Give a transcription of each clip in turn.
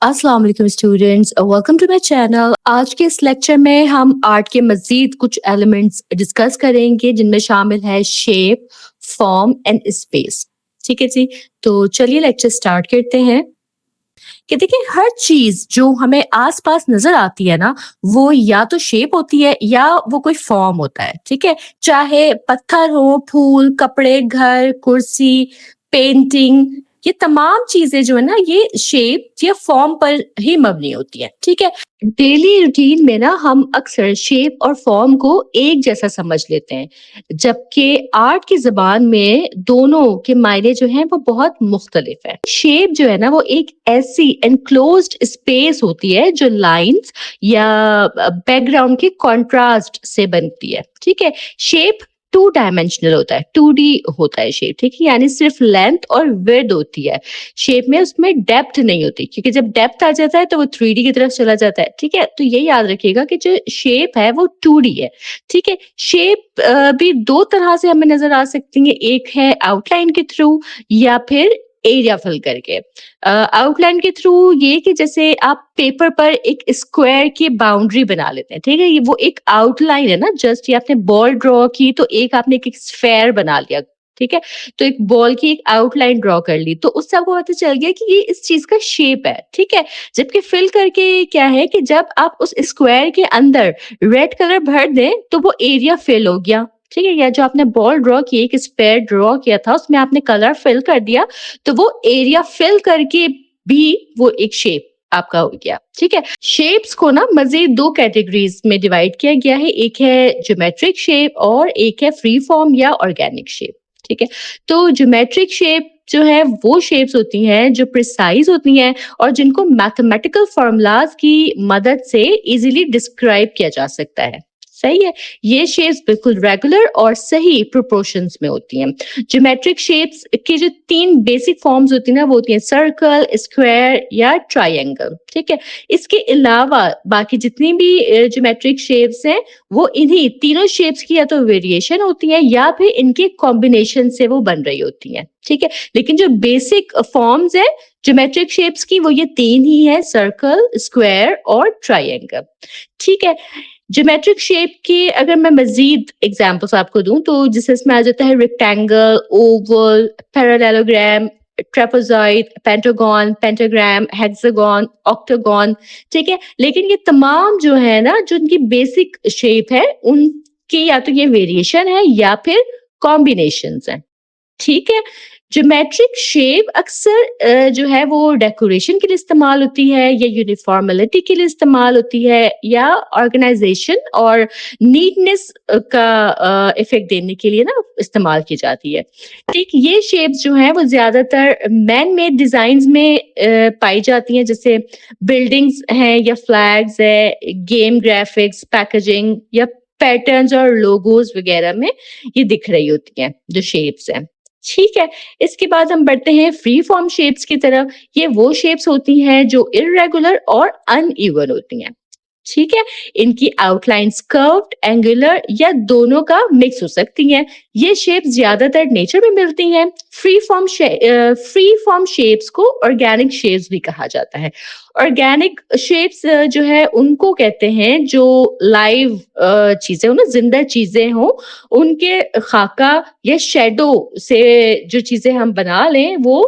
अस्सलाम वालेकुम students, welcome to my channel. आज के इस लेक्चर में हम आर्ट के मज़ीद कुछ एलिमेंट्स डिस्कस करेंगे जिनमें शामिल है शेप, फॉर्म एंड स्पेस। ठीक है जी, तो चलिए लेक्चर स्टार्ट करते हैं कि देखिए हर चीज़ जो हमें आस-पास नज़र आती है ना, वो या तो शेप होती है या वो कोई फॉर्म होता है, ठीक है? चाहे पत्थर हो, फूल, कपड़े, घर, कुर्सी, पेंटिंग, ये तमाम चीज़ें जो है ना ये शेप या फॉर्म पर ही मबनी होती है, ठीक है? डेली रूटीन में ना हम अक्सर शेप और फॉर्म को एक जैसा समझ लेते हैं, जबकि आर्ट की ज़बान में दोनों के मायने जो हैं वो बहुत मुख्तलिफ है। शेप जो है ना वो एक ऐसी एनक्लोज्ड स्पेस होती है जो लाइंस या बैकग्राउंड के कॉन्ट्रास्ट से बनती है, ठीक है? शेप टू डायमेंशनल होता है, 2D होता है शेप, ठीक है? यानी सिर्फ लेंथ और विड्थ होती है। शेप में उसमें डेप्थ नहीं होती, क्योंकि जब डेप्थ आ जाता है तो वो 3D की तरफ चला जाता है, ठीक है? तो ये याद रखिएगा कि जो शेप है वो 2D है, ठीक है? शेप भी दो तरह से हमें नजर आ सकती है, एक है आउटलाइन के थ्रू या फिर एरिया फिल करके। आउटलाइन के थ्रू ये कि जैसे आप पेपर पर एक स्क्वायर की बाउंड्री बना लेते हैं, ठीक है? ये वो एक आउटलाइन है ना, जस्ट ये आपने बॉल ड्रॉ की तो एक आपने एक स्फेयर बना लिया, ठीक है? तो एक बॉल की एक आउटलाइन ड्रॉ कर ली, तो उससे आपको पता चल गया कि ये इस चीज का शेप है, ठीक है? जबकि फिल करके क्या है कि जब आप उस स्क्वायर के अंदर रेड कलर भर दें तो वो एरिया फिल हो गया, ठीक है? या जो आपने बॉल ड्रॉ की, एक स्क्वायर ड्रॉ किया था, उसमें आपने कलर फिल कर दिया, तो वो एरिया फिल करके भी वो एक शेप आपका हो गया, ठीक है? शेप्स को ना मजीद दो कैटेगरीज में डिवाइड किया गया है, एक है ज्योमेट्रिक शेप और एक है फ्री फॉर्म या ऑर्गेनिक शेप, ठीक है? तो ज्योमेट्रिक शेप जो है वो शेप्स होती हैं जो प्रिसाइज होती हैं और जिनको मैथमेटिकल फॉर्मूलाज की मदद से इजीली डिस्क्राइब किया जा सकता है। सही है, ये शेप्स बिल्कुल रेगुलर और सही प्रोपोर्शंस में होती हैं। ज्योमेट्रिक शेप्स के जो तीन बेसिक फॉर्म्स होती हैं ना, वो होती हैं सर्कल, स्क्वायर या ट्रायंगल, ठीक है? इसके अलावा बाकी जितनी भी ज्योमेट्रिक शेप्स हैं वो इन्हीं तीनों शेप्स की या तो वेरिएशन होती है या फिर इनके कॉम्बिनेशन से वो बन रही होती हैं, ठीक है? लेकिन जो बेसिक फॉर्म्स है ज्योमेट्रिक शेप्स की वो ये तीन ही है, सर्कल, स्क्वायर और ट्रायंगल, ठीक है? ज्योमेट्रिक शेप के अगर मैं मजीद एग्जांपल्स आपको दूं तो जिसमें इसमें आ जाता है rectangle, Oval, parallelogram, trapezoid, pentagon, pentagram, hexagon, octagon, ठीक है? लेकिन ये तमाम जो है ना, जो इनकी बेसिक शेप है उनकी या तो ये वेरिएशन है या फिर कॉम्बिनेशंस हैं, ठीक है? ज्योमेट्रिक शेप अक्सर जो है वो डेकोरेशन के लिए इस्तेमाल होती है या यूनिफॉर्मिलिटी के लिए इस्तेमाल होती है या ऑर्गेनाइजेशन और नीटनेस का इफेक्ट देने के लिए ना इस्तेमाल की जाती है, ठीक? ये शेप्स जो हैं वो ज्यादातर मैन मेड डिजाइन्स में पाई जाती हैं, जैसे बिल्डिंग्स हैं या फ्लैग्स है, गेम ग्राफिक्स, पैकेजिंग या पैटर्न्स और लोगोज वगैरह में ये दिख रही होती हैं जो शेप्स हैं, ठीक है? इसके बाद हम बढ़ते हैं फ्री फॉर्म शेप्स की तरफ। ये वो शेप्स होती हैं जो इर्रेगुलर और अनइवन होती हैं, ठीक है? इनकी आउटलाइंस कर्व्ड, एंगुलर या दोनों का मिक्स हो सकती हैं। ये शेप्स ज्यादातर नेचर में मिलती हैं। फ्री फॉर्म शेप्स को ऑर्गेनिक शेप्स भी कहा जाता है। ऑर्गेनिक शेप्स जो है उनको कहते हैं जो लाइव चीजें हो ना, जिंदा चीजें हो, उनके खाका या शेडो से जो चीजें हम बना लें वो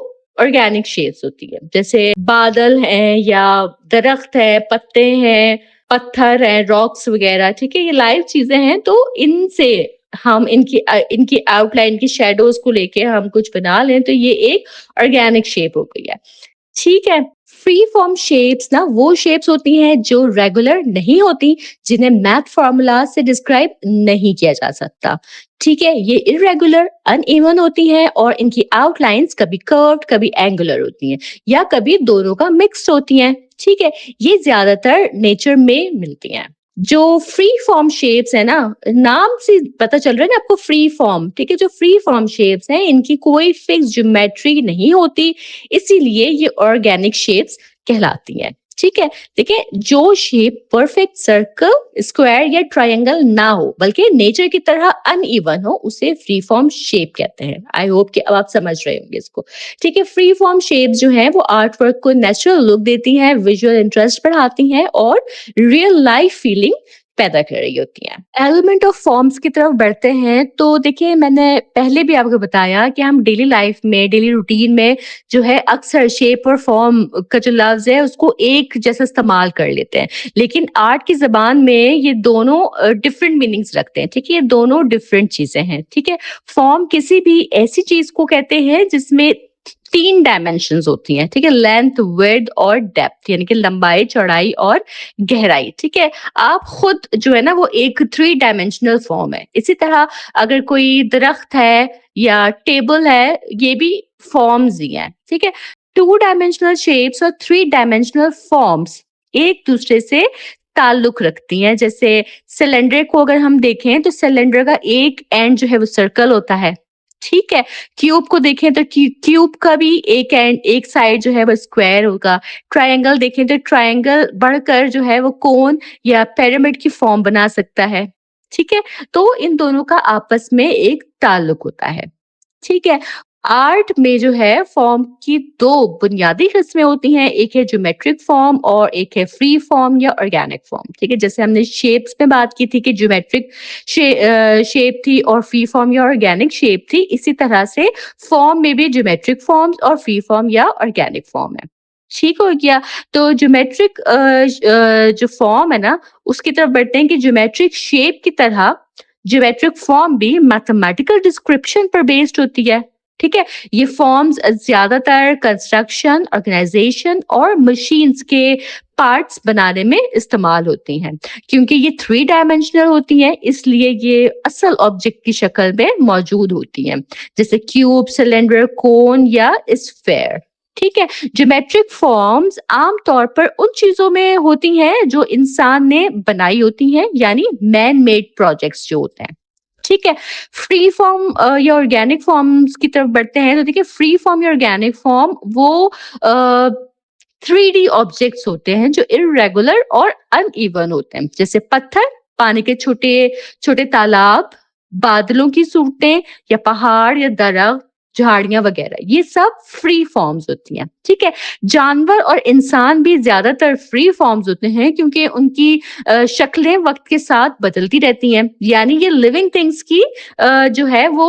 ऑर्गेनिक शेप्स होती है। जैसे बादल हैं या दरख्त है, पत्ते हैं, पत्थर है, रॉक्स वगैरह, ठीक है? ये लाइव चीजें हैं, तो इनसे हम इनकी आउटलाइन की शेडोज को लेके हम कुछ बना लें तो ये एक ऑर्गेनिक शेप हो गई है, ठीक है? फ्री फॉर्म शेप्स ना वो शेप्स होती हैं जो रेगुलर नहीं होती, जिन्हें मैथ फॉर्मूला से डिस्क्राइब नहीं किया जा सकता, ठीक है? ये इरेगुलर, अनइवन होती हैं और इनकी आउटलाइंस कभी कर्व्ड, कभी एंगुलर होती हैं या कभी दोनों का मिक्स होती हैं, ठीक है? ये ज्यादातर नेचर में मिलती हैं। जो फ्री फॉर्म शेप्स है ना, नाम से पता चल रहा है ना आपको, फ्री फॉर्म, ठीक है? जो फ्री फॉर्म शेप्स हैं इनकी कोई फिक्स ज्योमेट्री नहीं होती, इसीलिए ये ऑर्गेनिक शेप्स कहलाती हैं, ठीक है? देखिए, जो शेप परफेक्ट सर्कल, स्क्वायर या ट्रायंगल ना हो, बल्कि नेचर की तरह अनइवन हो, उसे फ्री फॉर्म शेप कहते हैं। आई होप कि अब आप समझ रहे होंगे इसको। ठीक है, फ्री फॉर्म शेप जो है वो आर्ट वर्क को नेचुरल लुक देती हैं, विजुअल इंटरेस्ट बढ़ाती हैं और रियल लाइफ फीलिंग पैदा कर रही होती हैं। एलिमेंट ऑफ फॉर्म्स की तरफ बढ़ते हैं तो देखिए, मैंने पहले भी आपको बताया कि हम डेली लाइफ में, डेली रूटीन में जो है अक्सर शेप और फॉर्म का जो लफ्ज है उसको एक जैसा इस्तेमाल कर लेते हैं, लेकिन आर्ट की जबान में ये दोनों डिफरेंट मीनिंग्स रखते हैं। ठीक है, ये दोनों डिफरेंट चीजें हैं। ठीक है, फॉर्म किसी भी ऐसी चीज को कहते हैं जिसमें 3 डायमेंशंस होती हैं। ठीक है, लेंथ, विड्थ और डेप्थ, यानी कि लंबाई, चौड़ाई और गहराई। ठीक है, आप खुद जो है ना वो एक 3 डायमेंशनल फॉर्म है। इसी तरह अगर कोई दरख्त है या टेबल है, ये भी फॉर्म्स ही हैं। ठीक है, 2 डायमेंशनल शेप्स और 3 डायमेंशनल फॉर्म्स एक दूसरे से ताल्लुक रखती हैं। जैसे सिलेंडर को अगर हम देखें तो सिलेंडर का एक एंड जो है वो सर्कल होता है। ठीक है, क्यूब को देखें तो क्यूब का भी एक एंड, एक साइड जो है वो स्क्वायर होगा। ट्रायंगल देखें तो ट्रायंगल बढ़कर जो है वो कोन या पिरामिड की फॉर्म बना सकता है। ठीक है, तो इन दोनों का आपस में एक ताल्लुक होता है। ठीक है, आर्ट में जो है फॉर्म की 2 बुनियादी किस्में होती हैं, एक है ज्योमेट्रिक फॉर्म और एक है फ्री फॉर्म या ऑर्गेनिक फॉर्म। ठीक है, जैसे हमने शेप्स में बात की थी कि ज्योमेट्रिक शेप थी और फ्री फॉर्म या ऑर्गेनिक शेप थी, इसी तरह से फॉर्म में भी ज्योमेट्रिक फॉर्म्स और फ्री फॉर्म या ऑर्गेनिक फॉर्म है। ठीक हो गया। तो ज्योमेट्रिक जो फॉर्म है ना, उसकी तरफ बढ़ते हैं कि ज्योमेट्रिक शेप की तरह ज्योमेट्रिक फॉर्म भी मैथमेटिकल डिस्क्रिप्शन पर बेस्ड होती है। ठीक है, ये फॉर्म्स ज्यादातर कंस्ट्रक्शन, ऑर्गेनाइजेशन और मशीन्स के पार्ट्स बनाने में इस्तेमाल होती हैं। क्योंकि ये 3 डायमेंशनल होती हैं, इसलिए ये असल ऑब्जेक्ट की शक्ल में मौजूद होती हैं, जैसे क्यूब, सिलेंडर, कोन या स्फेयर। ठीक है, ज्योमेट्रिक फॉर्म्स आमतौर पर उन चीजों में होती हैं जो इंसान ने बनाई होती हैं, यानी मैन मेड प्रोजेक्ट्स जो होते हैं। ठीक है, फ्री फॉर्म या ऑर्गेनिक फॉर्म्स की तरफ बढ़ते हैं तो देखिए, फ्री फॉर्म या ऑर्गेनिक फॉर्म वो 3D ऑब्जेक्ट्स होते हैं जो इरेगुलर और अनइवन होते हैं, जैसे पत्थर, पानी के छोटे छोटे तालाब, बादलों की सूरतें या पहाड़ या दरख्त, झाड़ियां वगैरह, ये सब फ्री फॉर्म्स होती हैं। ठीक है, जानवर और इंसान भी ज्यादातर फ्री फॉर्म्स होते हैं क्योंकि उनकी शक्लें वक्त के साथ बदलती रहती हैं, यानी ये लिविंग थिंग्स की जो है वो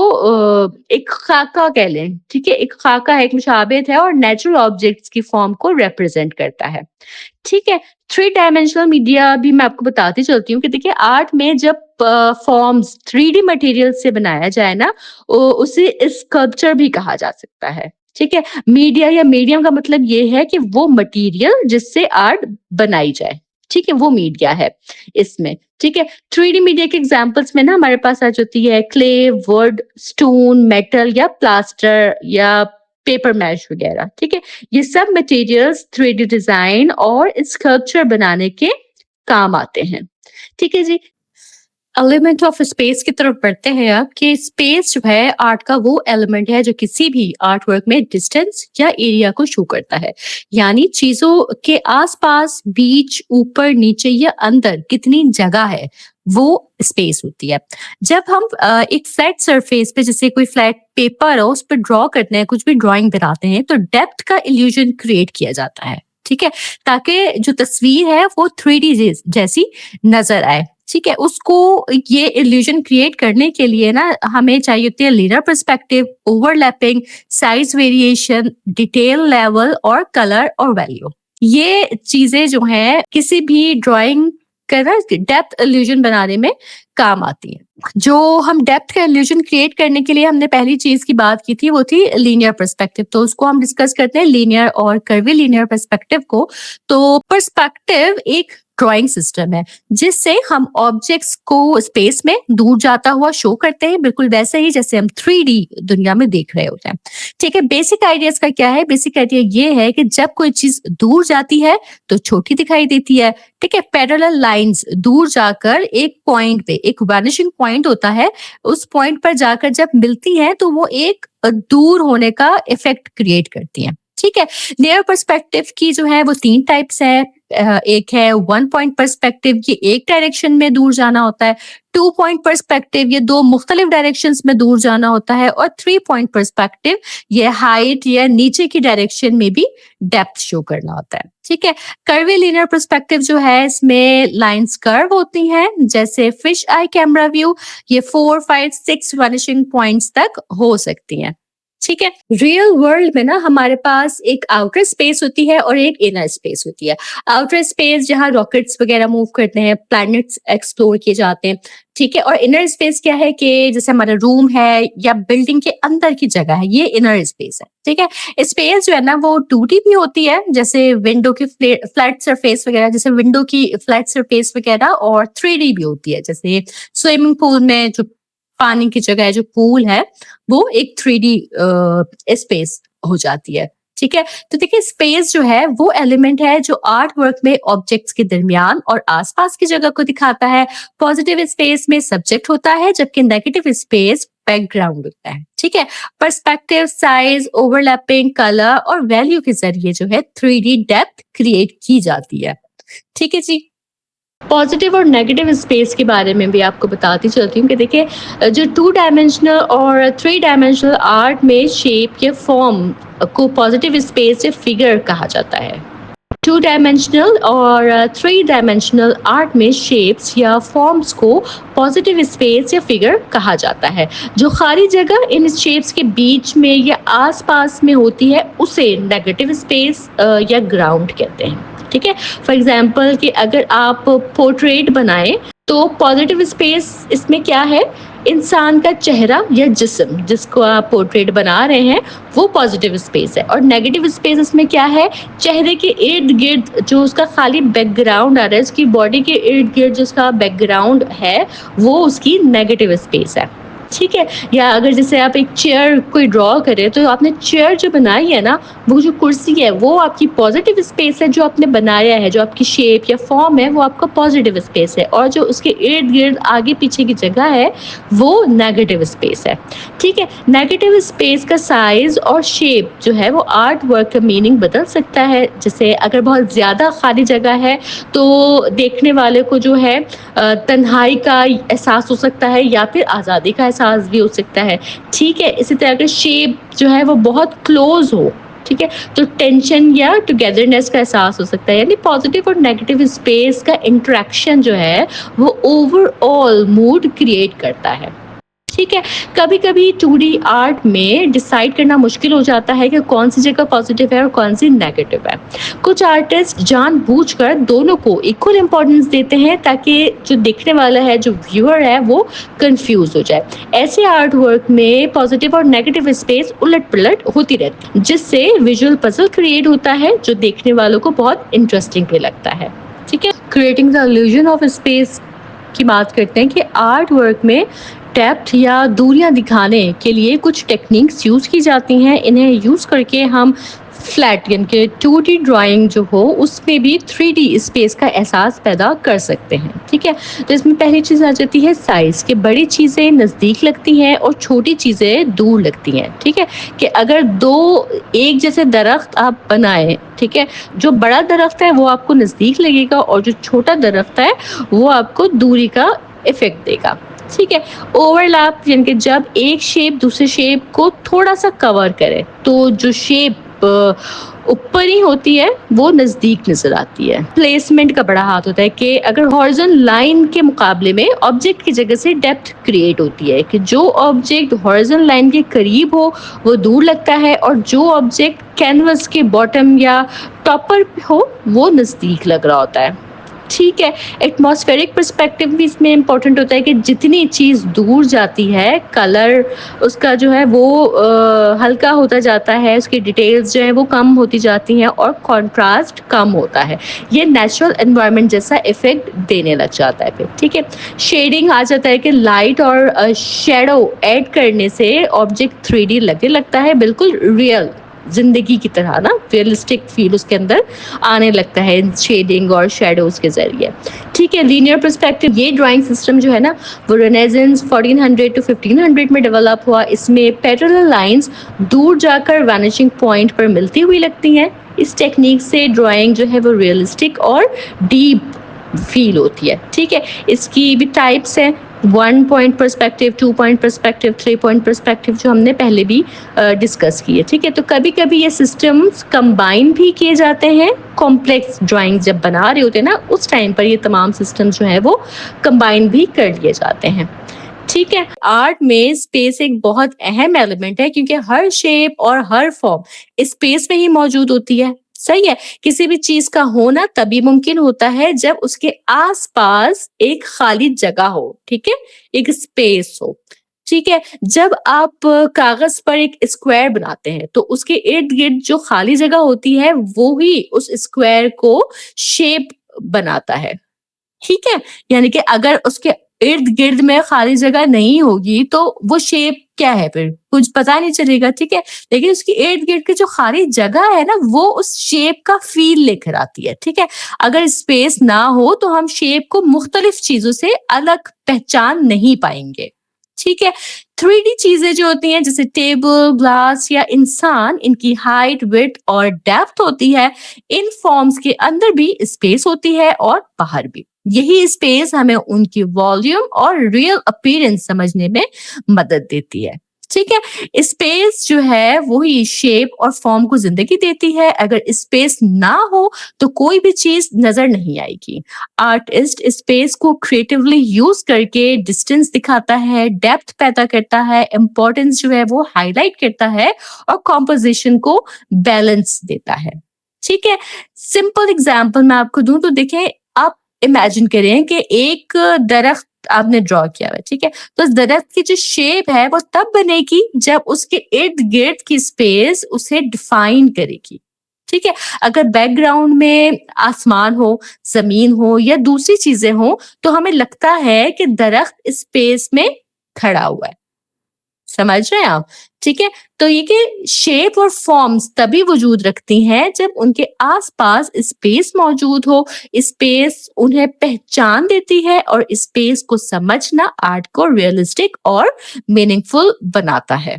एक खाका कह लें। ठीक है, एक खाका है, एक मुशाबित है और नेचुरल ऑब्जेक्ट्स की फॉर्म को रिप्रेजेंट करता है। ठीक है, 3 डायमेंशनल मीडिया भी मैं आपको बताती चलती हूँ कि देखिए, आर्ट में जब फॉर्म्स 3D मटेरियल से बनाया जाए ना, उसे स्कल्पचर भी कहा जा सकता है। ठीक है, मीडिया या मीडियम का मतलब ये है कि वो मटेरियल जिससे आर्ट बनाई जाए। ठीक है, वो मीडिया है इसमें। ठीक है, 3D मीडिया के एग्जांपल्स में ना हमारे पास आ जाती है क्ले, वुड, स्टोन, मेटल या प्लास्टर या पेपर मैश वगैरह। ठीक है, ये सब मटेरियल्स 3D डिजाइन और स्कल्पचर बनाने के काम आते हैं। ठीक है जी, एलिमेंट ऑफ स्पेस की तरफ बढ़ते हैं अब कि स्पेस जो है आर्ट का वो एलिमेंट है जो किसी भी आर्ट वर्क में डिस्टेंस या एरिया को शो करता है, यानी चीजों के आसपास, बीच, ऊपर, नीचे या अंदर कितनी जगह है, वो स्पेस होती है। जब हम एक फ्लैट सरफेस पे, जैसे कोई फ्लैट पेपर हो, उस पर ड्रॉ करते हैं, कुछ भी ड्राइंग बनाते हैं, तो डेप्थ का इल्यूजन क्रिएट किया जाता है। ठीक है, ताकि जो तस्वीर है वो 3D जैसी नजर आए। ठीक है, उसको ये इल्यूजन क्रिएट करने के लिए ना हमें चाहिए होती है linear perspective, overlapping, size variation, detail level और कलर और वैल्यू। ये चीजें जो है किसी भी ड्राइंग का ना डेप्थ इल्यूजन बनाने में काम आती है। जो हम डेप्थ का इल्यूजन क्रिएट करने के लिए हमने पहली चीज की बात की थी वो थी लीनियर पर्सपेक्टिव। तो उसको हम डिस्कस करते हैं, लीनियर और कर्वी लीनियर पर्सपेक्टिव को। तो पर्सपेक्टिव एक ड्राइंग सिस्टम है जिससे हम ऑब्जेक्ट्स को स्पेस में दूर जाता हुआ शो करते हैं, बिल्कुल वैसे ही जैसे हम 3D दुनिया में देख रहे होते हैं। ठीक है, बेसिक आइडियाज का क्या है? बेसिक आइडिया ये है कि जब कोई चीज दूर जाती है तो छोटी दिखाई देती है। ठीक है, पैरेलल लाइंस दूर जाकर एक पॉइंट पे, एक वैनिशिंग पॉइंट होता है, उस पॉइंट पर जाकर जब मिलती है तो वो एक दूर होने का इफेक्ट क्रिएट करती है। ठीक है। लेयर पर्सपेक्टिव की जो है वो 3 टाइप्स है। एक है 1 पॉइंट पर्सपेक्टिव, ये एक डायरेक्शन में दूर जाना होता है। 2 पॉइंट पर्सपेक्टिव, ये 2 मुख्तलिफ डायरेक्शंस में दूर जाना होता है। और 3 पॉइंट पर्सपेक्टिव, ये हाइट या नीचे की डायरेक्शन में भी डेप्थ शो करना होता है। ठीक है। कर्वीलिनियर पर्सपेक्टिव जो है इसमें लाइंस कर्व होती हैं, जैसे फिश आई कैमरा व्यू, ये 4, 5, 6 वनिशिंग पॉइंट्स तक हो सकती हैं। ठीक है। रियल वर्ल्ड में ना हमारे पास एक आउटर स्पेस होती है और एक इनर स्पेस होती है। आउटर स्पेस जहाँ रॉकेट्स वगैरह मूव करते हैं, प्लैनेट्स एक्सप्लोर किए जाते हैं। ठीक है। और इनर स्पेस क्या है कि जैसे हमारा रूम है या बिल्डिंग के अंदर की जगह है, ये इनर स्पेस है। ठीक है। स्पेस जो है ना वो 2D भी होती है, जैसे विंडो की फ्लैट सरफेस वगैरह, जैसे विंडो की फ्लैट सरफेस वगैरह, और 3D भी होती है, जैसे स्विमिंग पूल में जो पानी की जगह है, जो पूल है, वो एक 3D स्पेस हो जाती है। ठीक है। तो देखिए स्पेस जो है वो एलिमेंट है जो आर्ट वर्क में ऑब्जेक्ट्स के दरमियान और आसपास की जगह को दिखाता है। पॉजिटिव स्पेस में सब्जेक्ट होता है, जबकि नेगेटिव स्पेस बैकग्राउंड होता है। ठीक है। पर्सपेक्टिव, साइज, ओवरलैपिंग, कलर और वैल्यू के जरिए जो है 3D डेप्थ क्रिएट की जाती है। ठीक है जी। पॉजिटिव और नेगेटिव स्पेस के बारे में भी आपको बताती चलती हूँ कि देखिए जो 2 डायमेंशनल और 3 डायमेंशनल आर्ट में शेप या फॉर्म को पॉजिटिव स्पेस या फिगर कहा जाता है। 2 डायमेंशनल और 3 डायमेंशनल आर्ट में शेप्स या फॉर्म्स को पॉजिटिव स्पेस या फिगर कहा जाता है। जो खाली जगह इन शेप्स के बीच में या आसपास में होती है उसे नेगेटिव स्पेस या ग्राउंड कहते हैं। ठीक है। फॉर एग्जाम्पल कि अगर आप पोर्ट्रेट बनाएं तो पॉजिटिव स्पेस इसमें क्या है, इंसान का चेहरा या जिस्म जिसको आप पोर्ट्रेट बना रहे हैं वो पॉजिटिव स्पेस है। और नेगेटिव स्पेस इसमें क्या है, चेहरे के इर्द गिर्द जो उसका खाली बैकग्राउंड आ रहा है, उसकी बॉडी के इर्द गिर्द जो उसका बैकग्राउंड है वो उसकी नेगेटिव स्पेस है। ठीक है। या अगर जैसे आप एक चेयर कोई ड्रॉ करें तो आपने चेयर जो बनाई है ना, वो जो कुर्सी है वो आपकी पॉजिटिव स्पेस है, जो आपने बनाया है, जो आपकी शेप या फॉर्म है वो आपका पॉजिटिव स्पेस है। और जो उसके इर्द गिर्द आगे पीछे की जगह है वो नेगेटिव स्पेस है। ठीक है। नेगेटिव स्पेस का साइज और शेप जो है वो आर्ट वर्क का मीनिंग बदल सकता है। जैसे अगर बहुत ज़्यादा खाली जगह है तो देखने वाले को जो है तन्हाई का एहसास हो सकता है या फिर आज़ादी का एहसास भी हो सकता है। ठीक है। इसी तरह अगर शेप जो है वो बहुत क्लोज हो, ठीक है, तो टेंशन या टुगेदरनेस का एहसास हो सकता है। यानी पॉजिटिव और नेगेटिव स्पेस का इंटरेक्शन जो है वो ओवरऑल मूड क्रिएट करता है। ठीक है। कभी कभी 2D आर्ट में डिसाइड करना मुश्किल हो जाता है कि कौन सी जगह पॉजिटिव है और कौन सी नेगेटिव है। कुछ आर्टिस्ट जानबूझकर दोनों को इक्वल इंपॉर्टेंस देते हैं ताकि जो देखने वाला है, जो व्यूअर है, वो कंफ्यूज हो जाए। ऐसे आर्ट वर्क में पॉजिटिव और नेगेटिव स्पेस उलट पलट होती रहती है, जिससे विजुअल पजल क्रिएट होता है जो देखने वालों को बहुत इंटरेस्टिंग भी लगता है। ठीक है। Creating the illusion of space की बात करते हैं कि आर्ट वर्क में डेप्थ या दूरियां दिखाने के लिए कुछ टेक्निक्स यूज़ की जाती हैं। इन्हें यूज़ करके हम फ्लैट यानी कि 2D ड्राइंग जो हो उसमें भी 3D स्पेस का एहसास पैदा कर सकते हैं। ठीक है। तो इसमें पहली चीज़ आ जाती है साइज़, कि बड़ी चीज़ें नज़दीक लगती हैं और छोटी चीज़ें दूर लगती हैं। ठीक है। कि अगर दो एक जैसे दरख्त आप बनाएं, ठीक है, जो बड़ा दरख्त है वो आपको नज़दीक लगेगा और जो छोटा दरख्त है वो आपको दूरी का इफेक्ट देगा। ठीक है। ओवरलैप यानी कि जब एक शेप दूसरे शेप को थोड़ा सा कवर करे तो जो शेप ऊपर ही होती है वो नजदीक नजर आती है। प्लेसमेंट का बड़ा हाथ होता है कि अगर हॉरिजॉन्टल लाइन के मुकाबले में ऑब्जेक्ट की जगह से डेप्थ क्रिएट होती है, कि जो ऑब्जेक्ट हॉरिजॉन्टल लाइन के करीब हो वो दूर लगता है और जो ऑब्जेक्ट कैनवस के बॉटम या टॉप पर हो वो नजदीक लग रहा होता है। ठीक है। एटमॉस्फेरिक पर्सपेक्टिव भी इसमें इम्पोर्टेंट होता है कि जितनी चीज़ दूर जाती है कलर उसका जो है वो हल्का होता जाता है, उसकी डिटेल्स जो है वो कम होती जाती हैं और कॉन्ट्रास्ट कम होता है। ये नेचुरल एनवायरनमेंट जैसा इफेक्ट देने लग जाता है फिर। ठीक है। शेडिंग आ जाता है कि लाइट और शेडो ऐड करने से ऑब्जेक्ट 3D लगने लगता है, बिल्कुल रियल जिंदगी की तरह ना रियलिस्टिक फील उसके अंदर आने लगता है शेडिंग और शेडोज के जरिए। ठीक है, लीनियर पर्सपेक्टिव ये ड्राइंग सिस्टम जो है ना वो रेनेजेंस 1400 टू 1500 में डेवलप हुआ। इसमें पैरेलल लाइंस दूर जाकर वैनिशिंग पॉइंट पर मिलती हुई लगती हैं। इस टेक्निक से ड्राइंग जो है वो रियलिस्टिक और डीप फील होती है। ठीक है, इसकी भी टाइप्स हैं, 1 point perspective, 2 point perspective, 3 point perspective, जो हमने पहले भी डिस्कस किए। ठीक है, तो कभी कभी ये सिस्टम्स कंबाइन भी किए जाते हैं। कॉम्प्लेक्स ड्राइंग जब बना रहे होते हैं ना उस टाइम पर ये तमाम सिस्टम जो है वो कंबाइन भी कर लिए जाते हैं। ठीक है, आर्ट में स्पेस एक बहुत अहम एलिमेंट है क्योंकि हर शेप और हर फॉर्म स्पेस में ही मौजूद होती है। सही है, किसी भी चीज का होना तभी मुमकिन होता है जब उसके आसपास एक खाली जगह हो। ठीक है, एक स्पेस हो। ठीक है, जब आप कागज पर एक स्क्वायर बनाते हैं तो उसके इर्द गिर्द जो खाली जगह होती है वो ही उस स्क्वायर को शेप बनाता है। ठीक है, यानी कि अगर उसके इर्द गिर्द में खाली जगह नहीं होगी तो वो शेप क्या है, फिर कुछ पता नहीं चलेगा। ठीक है, लेकिन उसकी इर्द गिर्द की जो खाली जगह है ना वो उस शेप का फील लेकर आती है। ठीक है, अगर स्पेस ना हो तो हम शेप को मुख्तलिफ चीजों से अलग पहचान नहीं पाएंगे। ठीक है, 3D चीजें जो होती हैं जैसे टेबल, ग्लास या इंसान, इनकी हाइट, विड्थ और डेप्थ होती है। इन फॉर्म्स के अंदर भी स्पेस होती है और बाहर भी। यही स्पेस हमें उनकी वॉल्यूम और रियल अपीयरेंस समझने में मदद देती है। ठीक है, स्पेस जो है वही शेप और फॉर्म को जिंदगी देती है। अगर स्पेस ना हो तो कोई भी चीज नजर नहीं आएगी। आर्टिस्ट स्पेस को क्रिएटिवली यूज करके डिस्टेंस दिखाता है, डेप्थ पैदा करता है, इंपॉर्टेंस जो है वो हाईलाइट करता है और कॉम्पोजिशन को बैलेंस देता है। ठीक है, सिंपल एग्जाम्पल मैं आपको दूं तो देखें, आप इमेजिन करें कि एक दरख्त आपने ड्रॉ किया है। ठीक है, तो उस दरख्त की जो शेप है वो तब बनेगी जब उसके इर्द गिर्द की स्पेस उसे डिफाइन करेगी। ठीक है, अगर बैकग्राउंड में आसमान हो, जमीन हो या दूसरी चीजें हो तो हमें लगता है कि दरख्त स्पेस में खड़ा हुआ है। समझ रहे हैं आप? ठीक है, तो ये कि शेप और फॉर्म्स तभी वजूद रखती हैं जब उनके आसपास स्पेस मौजूद हो। स्पेस उन्हें पहचान देती है और स्पेस को समझना आर्ट को रियलिस्टिक और मीनिंगफुल बनाता है।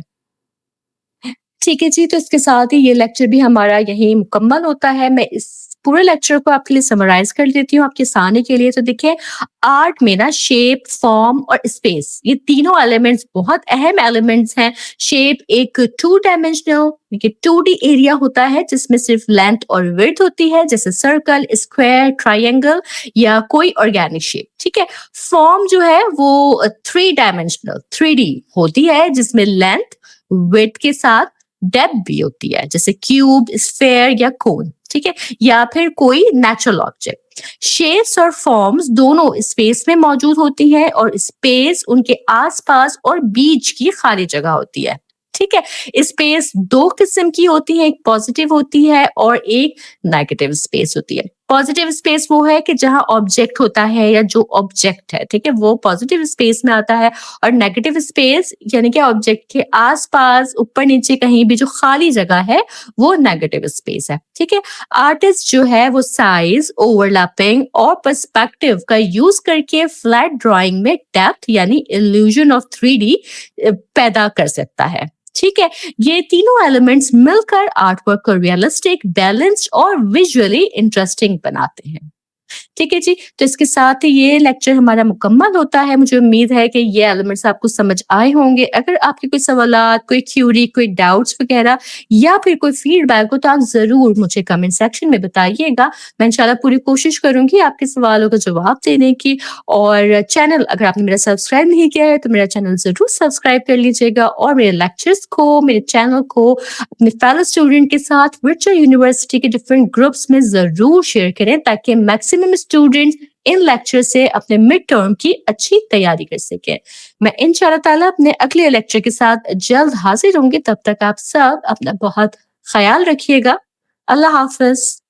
ठीक है जी, तो इसके साथ ही ये लेक्चर भी हमारा यहीं मुकम्मल होता है। मैं इस पूरे लेक्चर को आपके लिए समराइज कर देती हूँ आपके सामने के लिए। तो देखिए, आर्ट में ना शेप, फॉर्म और स्पेस, ये तीनों एलिमेंट्स बहुत अहम एलिमेंट्स हैं। शेप एक 2 डायमेंशनल 2D एरिया होता है जिसमें सिर्फ लेंथ और विड्थ होती है, जैसे सर्कल, स्क्वायर, ट्राइंगल या कोई ऑर्गेनिक शेप। ठीक है, फॉर्म जो है वो 3 डायमेंशनल 3D होती है जिसमें लेंथ, विड्थ के साथ डेप्थ भी होती है, जैसे क्यूब, स्फेयर या कोन। ठीक है, या फिर कोई नेचुरल ऑब्जेक्ट। शेप्स और फॉर्म्स दोनों स्पेस में मौजूद होती है और स्पेस उनके आसपास और बीच की खाली जगह होती है। ठीक है, स्पेस 2 किस्म की होती है, एक पॉजिटिव होती है और एक नेगेटिव स्पेस होती है। पॉजिटिव स्पेस वो है कि जहां ऑब्जेक्ट होता है या जो ऑब्जेक्ट है, ठीक है, वो पॉजिटिव स्पेस में आता है। और नेगेटिव स्पेस यानी कि ऑब्जेक्ट के आसपास, ऊपर नीचे कहीं भी जो खाली जगह है वो नेगेटिव स्पेस है। ठीक है, आर्टिस्ट जो है वो साइज, ओवरलैपिंग और पर्सपेक्टिव का यूज करके फ्लैट ड्राइंग में डेप्थ यानी इल्यूजन ऑफ 3D पैदा कर सकता है। ठीक है, ये तीनों एलिमेंट्स मिलकर आर्टवर्क को रियलिस्टिक, बैलेंस्ड और विजुअली इंटरेस्टिंग बनाते हैं। ठीक है जी, तो इसके साथ ही ये लेक्चर हमारा मुकम्मल होता है। मुझे उम्मीद है कि ये एलिमेंट्स आपको समझ आए होंगे। अगर आपके कोई सवालात, कोई क्यूरी, कोई डाउट्स वगैरह या फिर कोई फीडबैक हो तो आप ज़रूर मुझे कमेंट सेक्शन में बताइएगा। मैं इंशाल्लाह पूरी कोशिश करूँगी आपके सवालों का जवाब देने की। और चैनल अगर आपने मेरा सब्सक्राइब नहीं किया है तो मेरा चैनल ज़रूर सब्सक्राइब कर लीजिएगा और मेरे लेक्चर्स को, मेरे चैनल को अपने फेलो स्टूडेंट के साथ वर्चुअल यूनिवर्सिटी के डिफरेंट ग्रुप्स में ज़रूर शेयर करें ताकि मैक्सिमम स्टूडेंट्स इन लेक्चर से अपने मिड टर्म की अच्छी तैयारी कर सके। मैं इंशाल्लाह ताला अपने अगले लेक्चर के साथ जल्द हाजिर होंगी। तब तक आप सब अपना बहुत ख्याल रखिएगा। अल्लाह हाफिज।